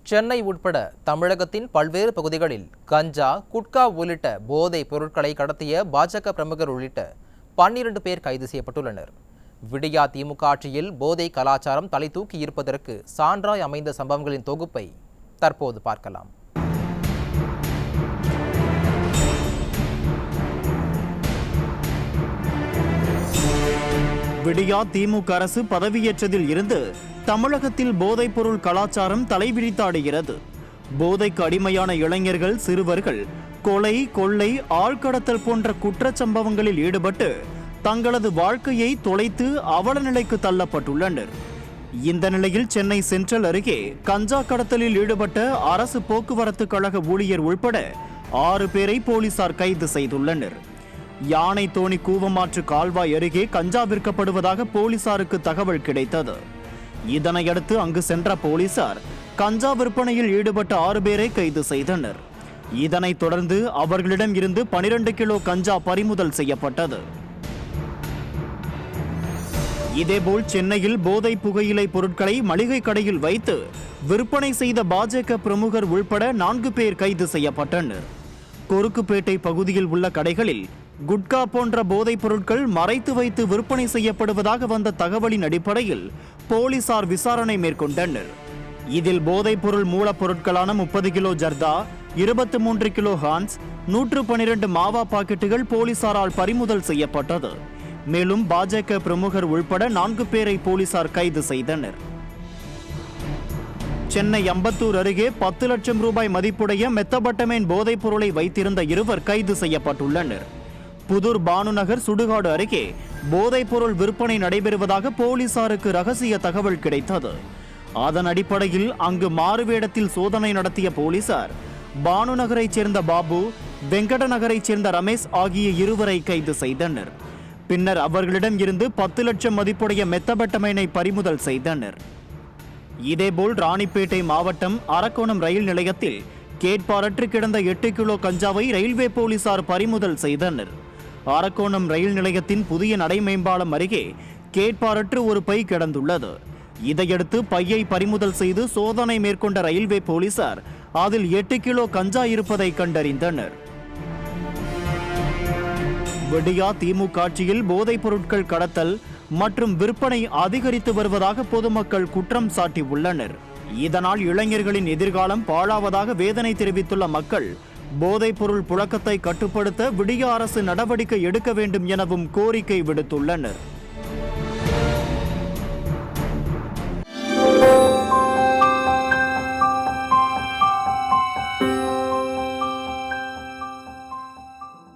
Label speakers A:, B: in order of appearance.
A: சென்னை உட்பட தமிழகத்தின் பல்வேறு பகுதிகளில் கஞ்சா, குட்கா உள்ளிட்ட போதைப் பொருட்களை கடத்திய பாஜக பிரமுகர் உள்ளிட்ட 12 பேர் கைது செய்யப்பட்டுள்ளனர். விடியா திமுக ஆட்சியில் போதை கலாச்சாரம் தலை தூக்கி இருப்பதற்கு சான்றாய் அமைந்த சம்பவங்களின் தொகுப்பை தற்போது பார்க்கலாம்.
B: விடியா திமுக அரசு பதவியேற்றதில் இருந்து தமிழகத்தில் போதைப்பொருள் கலாச்சாரம் தலைவிரித்தாடுகிறது. போதைக்கு அடிமையான இளைஞர்கள், சிறுவர்கள் கொலை, கொள்ளை, ஆள்கடத்தல் போன்ற குற்றச்சம்பவங்களில் ஈடுபட்டு தங்களது வாழ்க்கையை தொலைத்து அவல நிலைக்கு தள்ளப்பட்டுள்ளனர். இந்த நிலையில் சென்னை சென்ட்ரல் அருகே கஞ்சா கடத்தலில் ஈடுபட்ட அரசு போக்குவரத்து கழக ஊழியர் உள்பட 6 பேரை போலீசார் கைது செய்துள்ளனர். யானை தோணி கூவமாற்று கால்வாய் அருகே கஞ்சா விற்கப்படுவதாக போலீசாருக்கு தகவல் கிடைத்தது. இதனையடுத்து அங்கு சென்ற போலீசார் கஞ்சா விற்பனையில் ஈடுபட்ட 6 பேரை கைது செய்தனர். இதனைத் தொடர்ந்து அவர்களிடம் இருந்து 12 கிலோ கஞ்சா பறிமுதல் செய்யப்பட்டது. இதேபோல் சென்னையில் போதை புகையிலை பொருட்களை மளிகை கடையில் வைத்து விற்பனை செய்த பாஜக பிரமுகர் உள்பட 4 பேர் கைது செய்யப்பட்டனர். கொருக்குப்பேட்டை பகுதியில் உள்ள கடைகளில் குட்கா போன்ற போதைப் பொருட்கள் மறைத்து வைத்து விற்பனை செய்யப்படுவதாக வந்த தகவலின் அடிப்படையில் போலீசார் விசாரணை மேற்கொண்டனர். இதில் போதைப் பொருள் மூலப்பொருட்களான 30 கிலோ ஜர்தா, 23 கிலோ ஹான்ஸ், 112 மாவா பாக்கெட்டுகள் போலீசாரால் பறிமுதல் செய்யப்பட்டது. மேலும் பாஜக பிரமுகர் உள்பட 4 பேரை போலீசார் கைது செய்தனர். சென்னை அம்பத்தூர் அருகே 10 லட்சம் ரூபாய் மதிப்புடைய மெத்தபட்டமைன் போதைப் பொருளை வைத்திருந்த 2 கைது செய்யப்பட்டுள்ளனர். புதூர் பானுநகர் சுடுகாடு அருகே போதைப் பொருள் விற்பனை நடைபெறுவதாக போலீசாருக்கு ரகசிய தகவல் கிடைத்தது. அதன் அடிப்படையில் அங்கு மாறுவேடத்தில் சோதனை நடத்திய போலீசார் பானுநகரைச் சேர்ந்த பாபு, வெங்கட நகரைச் சேர்ந்த ரமேஷ் ஆகிய 2 கைது செய்தனர். பின்னர் அவர்களிடம் இருந்து 10 லட்சம் மதிப்புடைய மெத்தபட்டமைனை பறிமுதல் செய்தனர். இதேபோல் ராணிப்பேட்டை மாவட்டம் அரக்கோணம் ரயில் நிலையத்தில் கேட்பாரற்று கிடந்த 8 கிலோ கஞ்சாவை ரயில்வே போலீசார் பறிமுதல் செய்தனர். அரக்கோணம் ரயில் நிலையத்தின் புதிய நடைமேம்பாலம் அருகே கேட்பாரற்று ஒரு பை கிடந்துள்ளது. இதையடுத்து பையை பறிமுதல் செய்து சோதனை மேற்கொண்ட ரயில்வே போலீசார் அதில் 8 கிலோ கஞ்சா இருப்பதை கண்டறிந்தனர். விடியா திமுக ஆட்சியில் போதைப் பொருட்கள் கடத்தல் மற்றும் விற்பனை அதிகரித்து வருவதாக பொதுமக்கள் குற்றம் சாட்டியுள்ளனர். இதனால் இளைஞர்களின் எதிர்காலம் பாழாவதாக வேதனை தெரிவித்துள்ள மக்கள் போதைப் பொருள் புழக்கத்தை கட்டுப்படுத்த விடியா அரசு நடவடிக்கை எடுக்க வேண்டும் எனவும் கோரிக்கை விடுத்துள்ளனர்.